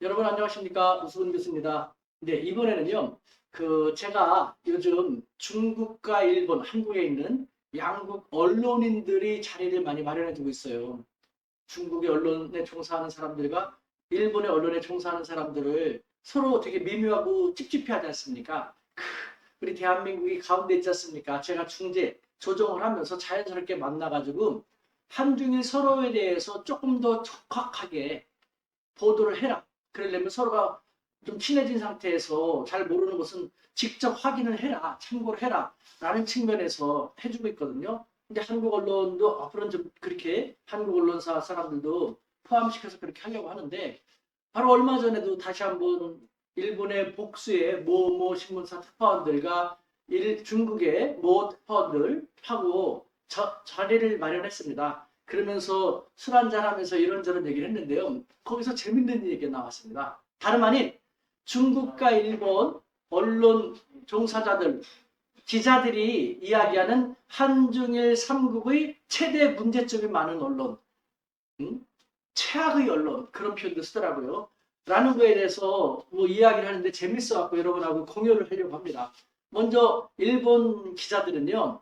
여러분 안녕하십니까? 우수근 교수입니다. 네, 이번에는요. 제가 요즘 중국과 일본, 한국에 있는 양국 언론인들이 자리를 많이 마련해 두고 있어요. 중국의 언론에 종사하는 사람들과 일본의 언론에 종사하는 사람들을 서로 되게 미묘하고 찝찝해하지 않습니까? 우리 대한민국이 가운데 있지 않습니까? 제가 중재, 조정을 하면서 자연스럽게 만나가지고 한중일 서로에 대해서 조금 더 적확하게 보도를 해라. 그러려면 서로가 좀 친해진 상태에서 잘 모르는 것은 직접 확인을 해라. 참고를 해라. 라는 측면에서 해주고 있거든요. 근데 한국 언론도 앞으로는 좀 그렇게 한국 언론사 사람들도 포함시켜서 그렇게 하려고 하는데 바로 얼마 전에도 다시 한번 일본의 복수의 모모 신문사 특파원들과 중국의 모 특파원들하고 자리를 마련했습니다. 그러면서 술 한잔하면서 이런저런 얘기를 했는데요. 거기서 재밌는 얘기가 나왔습니다. 다름 아닌 중국과 일본 언론 종사자들, 기자들이 이야기하는 한중일 삼국의 최대 문제점이 많은 언론, 최악의 언론, 그런 표현도 쓰더라고요. 라는 거에 대해서 뭐 이야기를 하는데 재밌어갖고 여러분하고 공유를 하려고 합니다. 먼저 일본 기자들은요.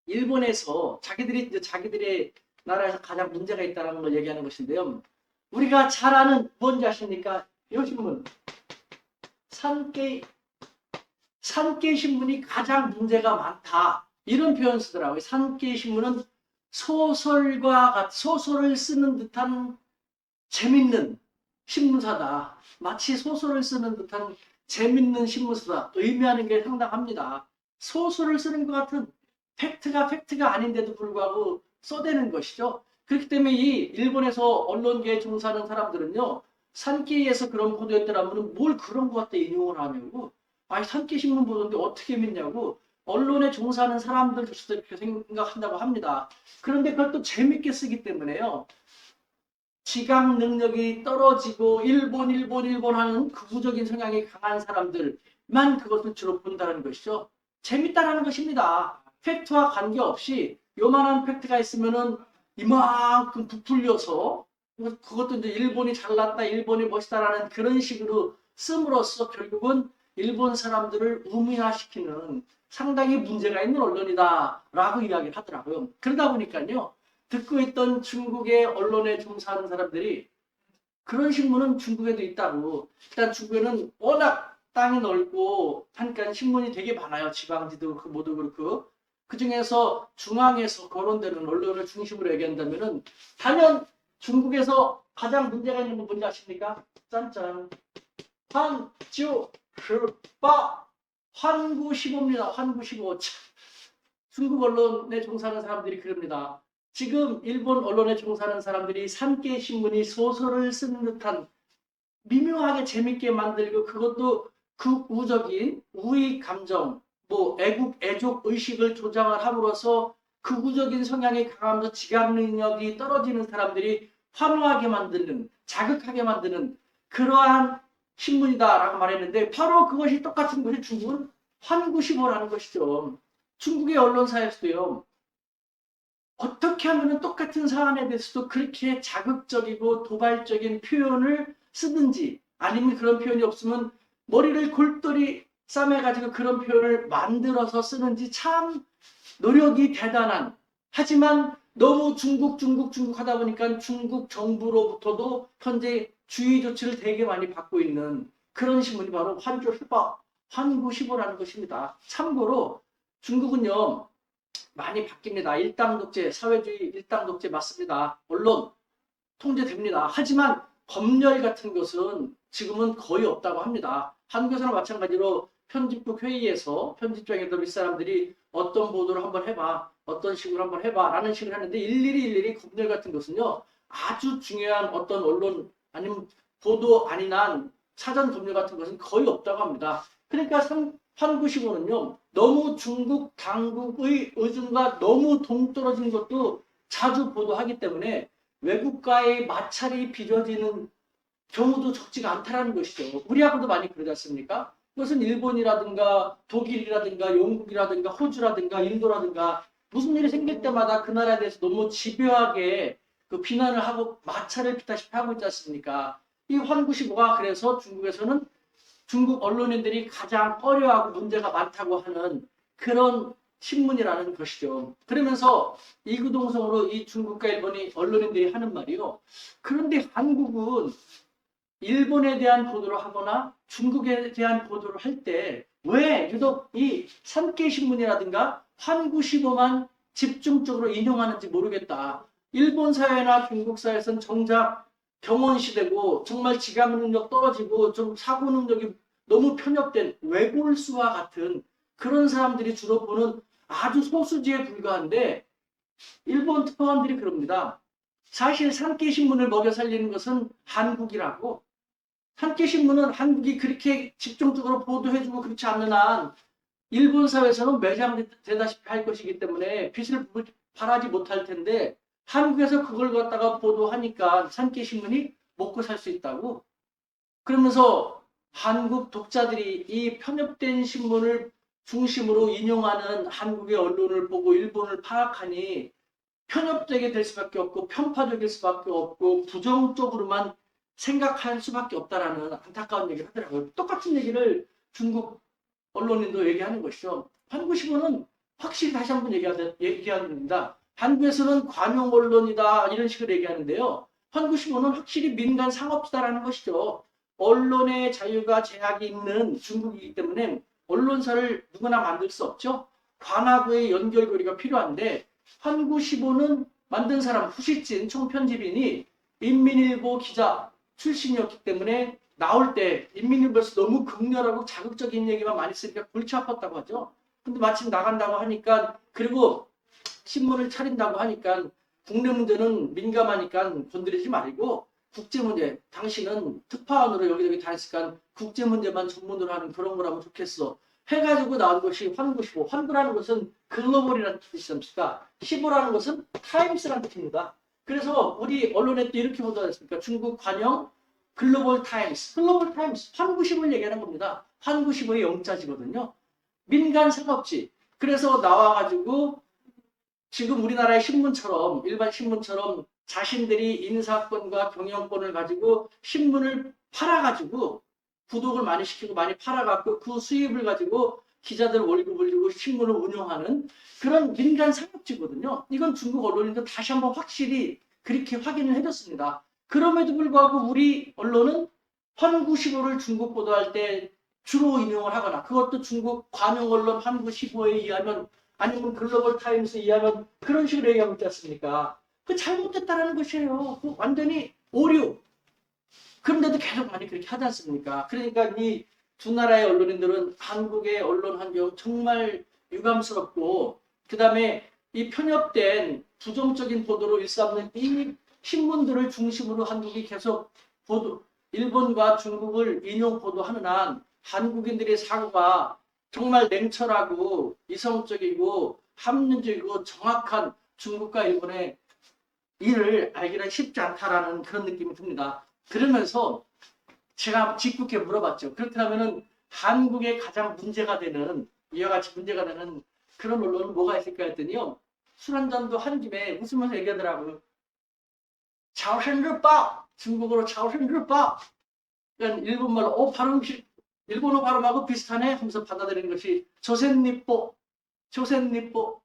일본에서 자기들의 나라에서 가장 문제가 있다는 걸 얘기하는 것인데요. 우리가 잘 아는 뭔지 아십니까? 이 신문. 산케이 신문이 가장 문제가 많다. 이런 표현 쓰더라고요. 산케이 신문은 소설을 쓰는 듯한 재밌는 신문사다. 마치 소설을 쓰는 듯한 재밌는 신문사다. 의미하는 게 상당합니다. 소설을 쓰는 것 같은 팩트가 아닌데도 불구하고 써대는 것이죠. 그렇기 때문에 이 일본에서 언론계에 종사하는 사람들은요. 산케이에서 그런 보도했더라면 뭘 그런 것 같다 인용을 하냐고. 아니 산케이 신문 보도인데 어떻게 믿냐고. 언론에 종사하는 사람들조차도 이렇게 생각한다고 합니다. 그런데 그걸 또 재밌게 쓰기 때문에요. 지각 능력이 떨어지고 일본 하는 극우적인 성향이 강한 사람들만 그것을 주로 본다는 것이죠. 재밌다라는 것입니다. 팩트와 관계없이 요만한 팩트가 있으면은 이만큼 부풀려서 그것도 이제 일본이 잘났다, 일본이 멋있다라는 그런 식으로 씀으로써 결국은 일본 사람들을 우민화시키는 상당히 문제가 있는 언론이다라고 이야기를 하더라고요. 그러다 보니까요. 듣고 있던 중국의 언론에 종사하는 사람들이 그런 신문은 중국에도 있다고. 일단 중국에는 워낙 땅이 넓고 하니까 신문이 되게 많아요. 지방지도 그 모두 그렇고. 그 중에서 중앙에서 거론되는 언론을 중심으로 얘기한다면은 단연 중국에서 가장 문제가 있는 건 뭔지 아십니까? 짠짠. 환주르바 환구시보입니다. 환구시보. 중국 언론에 종사하는 사람들이 그럽니다. 지금 일본 언론에 종사하는 사람들이 산케이 신문이 소설을 쓰는 듯한 미묘하게 재밌게 만들고 그것도 극우적인 우익 감정, 뭐 애국 의식을 조장을 함으로써 극우적인 성향이 강하면서 지각 능력이 떨어지는 사람들이 환호하게 만드는, 자극하게 만드는 그러한 신문이다라고 말했는데 바로 그것이 똑같은 것이 중국은 환구시보라는 것이죠. 중국의 언론사에서도요. 어떻게 하면 똑같은 사안에 대해서도 그렇게 자극적이고 도발적인 표현을 쓰든지 아니면 그런 표현이 없으면 머리를 골똘히 싸매가지고 그런 표현을 만들어서 쓰는지 참 노력이 대단한 하지만 너무 중국 하다 보니까 중국 정부로부터도 현재 주의 조치를 되게 많이 받고 있는 그런 신문이 바로 환구시보라는 것입니다. 참고로 중국은요. 많이 바뀝니다. 일당 독재, 사회주의 일당 독재 맞습니다. 언론 통제됩니다. 하지만 검열 같은 것은 지금은 거의 없다고 합니다. 한국에서는 마찬가지로 편집국 회의에서 편집장에도 윗사람들이 어떤 보도를 한번 해봐, 어떤 식으로 한번 해봐 라는 식으로 하는데 일일이 검열 같은 것은요. 아주 중요한 어떤 언론 아니면 보도 아닌 한 사전 검열 같은 것은 거의 없다고 합니다. 그러니까 환구시보는요. 너무 중국 당국의 의중과 너무 동떨어진 것도 자주 보도하기 때문에 외국과의 마찰이 빚어지는 경우도 적지가 않다는 것이죠. 우리하고도 많이 그러지 않습니까? 그것은 일본이라든가 독일이라든가 영국이라든가 호주라든가 인도라든가 무슨 일이 생길 때마다 그 나라에 대해서 너무 집요하게 그 비난을 하고 마찰을 빚다시피 하고 있지 않습니까? 이 환구시보가 그래서 중국에서는 중국 언론인들이 가장 꺼려하고 문제가 많다고 하는 그런 신문이라는 것이죠. 그러면서 이구동성으로 이 중국과 일본이 언론인들이 하는 말이요. 그런데 한국은 일본에 대한 보도를 하거나 중국에 대한 보도를 할 때 왜 유독 이 산케신문이라든가 환구시보만 집중적으로 인용하는지 모르겠다. 일본 사회나 중국 사회에서는 정작 경원시대고 정말 지각 능력 떨어지고 좀 사고 능력이 너무 편협된 외골수와 같은 그런 사람들이 주로 보는 아주 소수지에 불과한데 일본 특파원들이 그럽니다. 사실 산케신문을 먹여 살리는 것은 한국이라고. 산케신문은 한국이 그렇게 집중적으로 보도해주고 그렇지 않는 한 일본 사회에서는 매장되다시피 할 것이기 때문에 빚을 발하지 못할 텐데 한국에서 그걸 갖다가 보도하니까 산케신문이 먹고 살 수 있다고. 그러면서 한국 독자들이 이 편협된 신문을 중심으로 인용하는 한국의 언론을 보고 일본을 파악하니 편협되게 될 수밖에 없고 편파적일 수밖에 없고 부정적으로만 생각할 수밖에 없다라는 안타까운 얘기를 하더라고요. 똑같은 얘기를 중국 언론인도 얘기하는 것이죠. 한국신문은 확실히 다시 한번 얘기합니다. 한국에서는 관용 언론이다 이런 식으로 얘기하는데요. 한국신문은 확실히 민간 상업지다라는 것이죠. 언론의 자유가 제약이 있는 중국이기 때문에 언론사를 누구나 만들 수 없죠. 관하고의 연결고리가 필요한데 한국시보는 만든 사람 후시진 총편집인이 인민일보 기자 출신이었기 때문에 나올 때 인민일보에서 너무 극렬하고 자극적인 얘기만 많이 쓰니까 골치 아팠다고 하죠. 근데 마침 나간다고 하니까 그리고 신문을 차린다고 하니까 국내 문제는 민감하니까 건드리지 말고 국제 문제, 당신은 특파원으로 여기저기 다녔으니까 국제 문제만 전문으로 하는 그런 거라면 좋겠어. 해가지고 나온 것이 환구시보. 환구라는 것은 글로벌이라는 뜻이 있습니까? 시보라는 것은 타임스라는 뜻입니다. 그래서 우리 언론에 또 이렇게 보도했습니까? 중국 관영 글로벌 타임스. 글로벌 타임스. 환구시보를 얘기하는 겁니다. 환구시보의 영자지거든요. 민간 상업지. 그래서 나와가지고 지금 우리나라의 신문처럼 일반 신문처럼 자신들이 인사권과 경영권을 가지고 신문을 팔아가지고 구독을 많이 시키고 많이 팔아갖고 그 수입을 가지고 기자들 월급을 주고 신문을 운영하는 그런 민간 상업지거든요. 이건 중국 언론인도 다시 한번 확실히 그렇게 확인을 해줬습니다. 그럼에도 불구하고 우리 언론은 환구시보를 중국 보도할 때 주로 인용을 하거나 그것도 중국 관영 언론 환구시보에 의하면 아니면 글로벌 타임스에 의하면 그런 식으로 얘기하고 있지 않습니까? 그 잘못됐다라는 것이에요. 그 완전히 오류. 그런데도 계속 많이 그렇게 하지 않습니까? 그러니까 이 두 나라의 언론인들은 한국의 언론 환경 정말 유감스럽고 그 다음에 이 편협된 부정적인 보도로 일삼는 이 신문들을 중심으로 한국이 계속 보도, 일본과 중국을 인용 보도하는 한 한국인들의 사고가 정말 냉철하고 이성적이고 합리적이고 정확한 중국과 일본의 일을 알기는 쉽지 않다라는 그런 느낌이 듭니다. 그러면서 제가 짓궂게 물어봤죠. 그렇다면 한국에 가장 문제가 되는 이와 같이 문제가 되는 그런 언론은 뭐가 있을까 했더니요. 술 한잔도 한 김에 웃으면서 얘기하더라고요. 차오신르빠 중국어로 차오신르빠 그러니까 일본말로 발음 일본어 발음하고 비슷하네 하면서 받아들이는 것이 조센니뽀 조센니뽀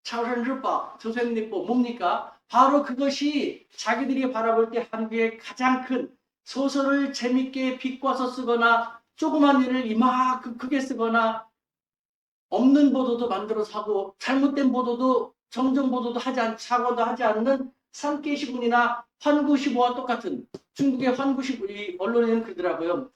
차오신르빠 조센니뽀 뭡니까? 바로 그것이 자기들이 바라볼 때 한국의 가장 큰 소설을 재밌게 비꼬아서 쓰거나 조그만 일을 이만큼 크게 쓰거나 없는 보도도 만들어서 하고 잘못된 보도도 정정 보도도 사고도 하지 않는 산케신문이나 환구시보와 똑같은 중국의 환구시보 이 언론에는 그러더라고요.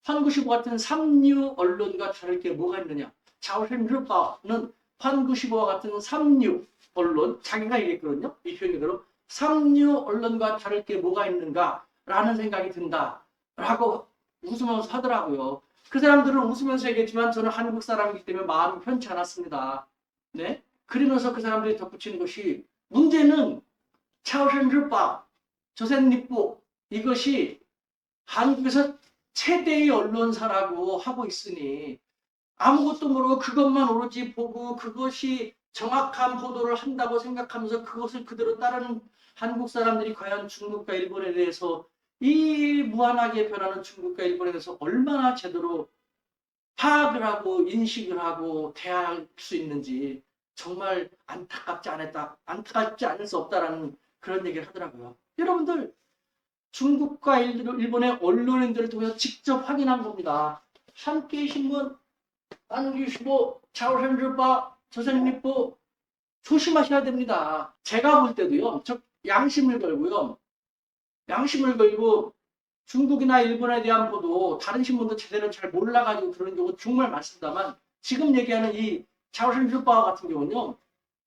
환구시보 같은 삼류 언론과 다를 게 뭐가 있느냐? 자오신르바는 환구시보와 같은 삼류 언론 자기가 얘기했거든요. 이 표현이 그대로 삼류 언론과 다를 게 뭐가 있는가? 라는 생각이 든다라고 웃으면서 하더라고요. 그 사람들은 웃으면서 얘기했지만 저는 한국 사람이기 때문에 마음이 편치 않았습니다. 네? 그러면서 그 사람들이 덧붙이는 것이 문제는 차오신르바, 조센리뽀 이것이 한국에서 최대의 언론사라고 하고 있으니 아무것도 모르고 그것만 오로지 보고 그것이 정확한 보도를 한다고 생각하면서 그것을 그대로 따르는 한국 사람들이 과연 중국과 일본에 대해서 이 무한하게 변하는 중국과 일본에 대해서 얼마나 제대로 파악을 하고 인식을 하고 대할 수 있는지 정말 안타깝지 않을 수 없다라는 그런 얘기를 하더라고요. 여러분들 중국과 일본의 언론인들을 통해서 직접 확인한 겁니다. 산케이 신문, 한국일보, 자오선일보, 조선일보 조심하셔야 됩니다. 제가 볼 때도요. 저 양심을 걸고요. 양심을 걸고 중국이나 일본에 대한 보도 다른 신문도 제대로 잘 몰라가지고 그런 경우 정말 많습니다만 지금 얘기하는 이 자오선일보 같은 경우는요.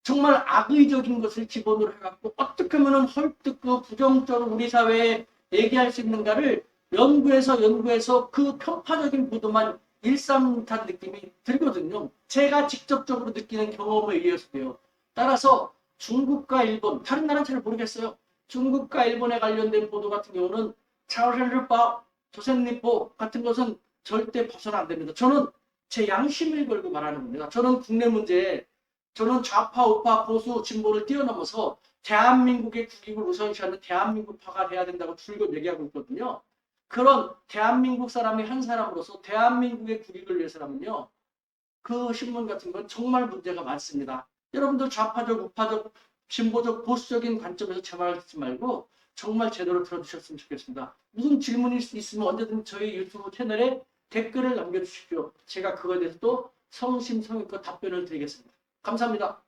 정말 악의적인 것을 기본으로 해갖고 어떻게 하면 헐뜯고 부정적으로 우리 사회에 얘기할 수 있는가를 연구해서 그 편파적인 보도만 일삼는 느낌이 들거든요. 제가 직접적으로 느끼는 경험에 의해서도요. 따라서 중국과 일본, 다른 나라는 잘 모르겠어요. 중국과 일본에 관련된 보도 같은 경우는 차오선일보, 조선일보 같은 것은 절대 봐서는 안 됩니다. 저는 제 양심을 걸고 말하는 겁니다. 저는 국내 문제에 저는 좌파, 우파, 보수, 진보를 뛰어넘어서 대한민국의 국익을 우선시하는 대한민국파가 돼야 된다고 줄곧 얘기하고 있거든요. 그런 대한민국 사람의 한 사람으로서 대한민국의 국익을 위해서라면요. 그 신문 같은 건 정말 문제가 많습니다. 여러분들 좌파적, 우파적, 진보적, 보수적인 관점에서 제 말을 듣지 말고 정말 제대로 들어주셨으면 좋겠습니다. 무슨 질문이 있으면 언제든 저희 유튜브 채널에 댓글을 남겨주십시오. 제가 그거에 대해서 또 성심성의껏 답변을 드리겠습니다. 감사합니다.